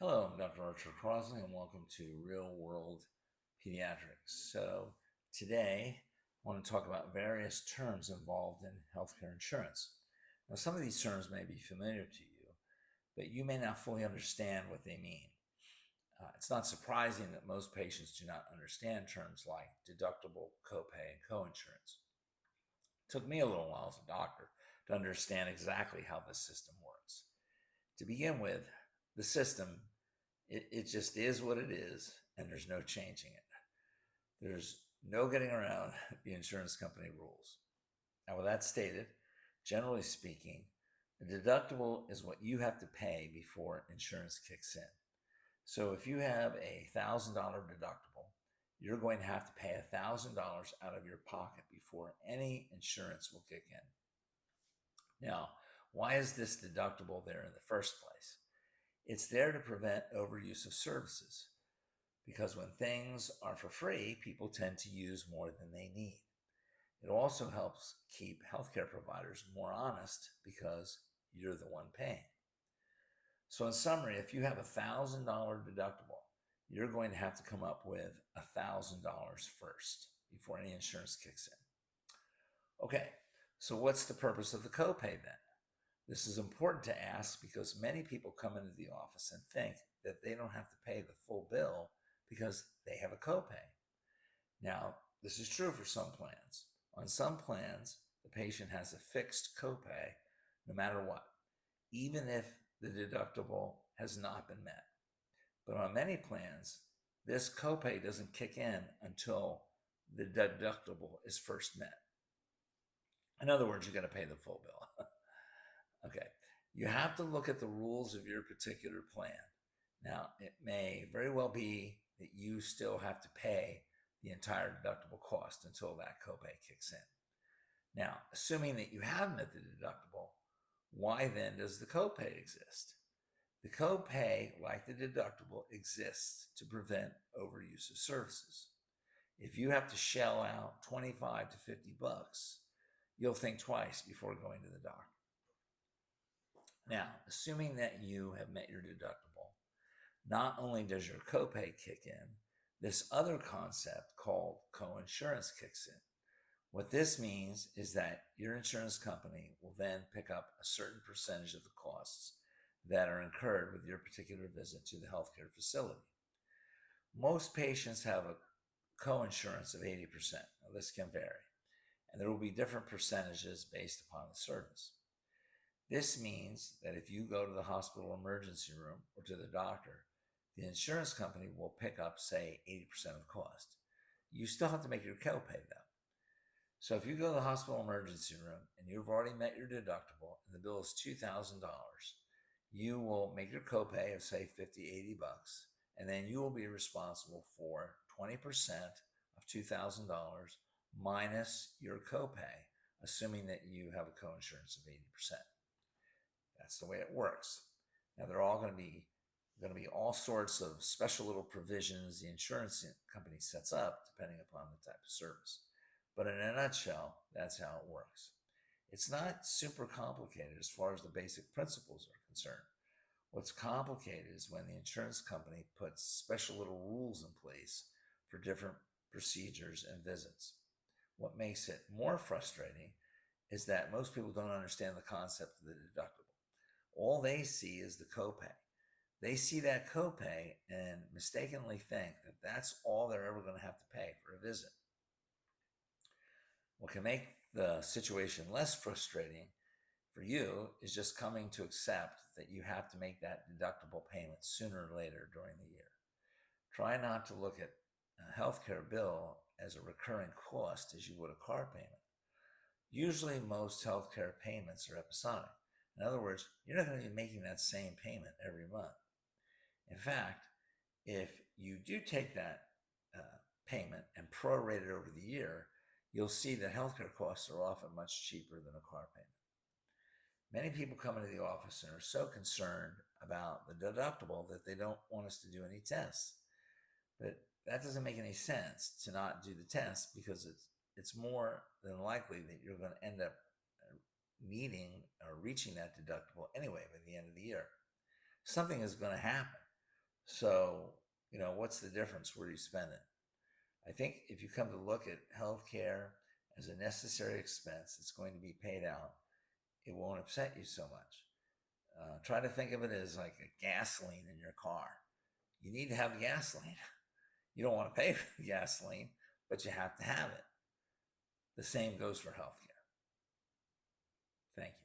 Hello, I'm Dr. Archer Crosley, and welcome to Real World Pediatrics. So, today I want to talk about various terms involved in healthcare insurance. Now, some of these terms may be familiar to you, but you may not fully understand what they mean. It's not surprising that most patients do not understand terms like deductible, copay, and coinsurance. It took me a little while as a doctor to understand exactly how this system works. To begin with, the system it just is what it is, and there's no changing it. There's no getting around the insurance company rules. Now, with that stated, generally speaking, a deductible is what you have to pay before insurance kicks in. So if you have a $1,000 deductible, you're going to have to pay $1,000 out of your pocket before any insurance will kick in. Now, why is this deductible there in the first place? It's there to prevent overuse of services, because when things are for free, people tend to use more than they need. It also helps keep healthcare providers more honest because you're the one paying. So in summary, if you have a $1,000 deductible, you're going to have to come up with $1,000 first before any insurance kicks in. Okay, so what's the purpose of the copay then? This is important to ask because many people come into the office and think that they don't have to pay the full bill because they have a copay. Now, this is true for some plans. On some plans, the patient has a fixed copay no matter what, even if the deductible has not been met. But on many plans, this copay doesn't kick in until the deductible is first met. In other words, you're going to pay the full bill. Okay, you have to look at the rules of your particular plan. Now, it may very well be that you still have to pay the entire deductible cost until that copay kicks in. Now, assuming that you have met the deductible, why then does the copay exist? The copay, like the deductible, exists to prevent overuse of services. If you have to shell out 25 to 50 bucks, you'll think twice before going to the doctor. Now, assuming that you have met your deductible, not only does your copay kick in, this other concept called coinsurance kicks in. What this means is that your insurance company will then pick up a certain percentage of the costs that are incurred with your particular visit to the healthcare facility. Most patients have a coinsurance of 80%. Now, this can vary, and there will be different percentages based upon the service. This means that if you go to the hospital emergency room or to the doctor, the insurance company will pick up, say, 80% of the cost. You still have to make your copay, though. So if you go to the hospital emergency room and you've already met your deductible and the bill is $2,000, you will make your copay of, say, 50, 80 bucks, and then you will be responsible for 20% of $2,000 minus your copay, assuming that you have a coinsurance of 80%. That's the way it works. Now, they're all going to be all sorts of special little provisions the insurance company sets up depending upon the type of service. But in a nutshell, that's how it works. It's not super complicated as far as the basic principles are concerned. What's complicated is when the insurance company puts special little rules in place for different procedures and visits. What makes it more frustrating is that most people don't understand the concept of the deductible. All they see is the copay. They see that copay and mistakenly think that that's all they're ever going to have to pay for a visit. What can make the situation less frustrating for you is just coming to accept that you have to make that deductible payment sooner or later during the year. Try not to look at a healthcare bill as a recurring cost as you would a car payment. Usually most healthcare payments are episodic. In other words, you're not going to be making that same payment every month. In fact, if you do take that payment and prorate it over the year, you'll see that healthcare costs are often much cheaper than a car payment. Many people come into the office and are so concerned about the deductible that they don't want us to do any tests. But that doesn't make any sense to not do the test, because it's more than likely that you're going to end up needing or reaching that deductible anyway by the end of the year. Something is going to happen. So, what's the difference? Where do you spend it? I think if you come to look at healthcare as a necessary expense, it's going to be paid out. It won't upset you so much. Try to think of it as like a gasoline in your car. You need to have gasoline. You don't want to pay for the gasoline, but you have to have it. The same goes for healthcare. Thank you.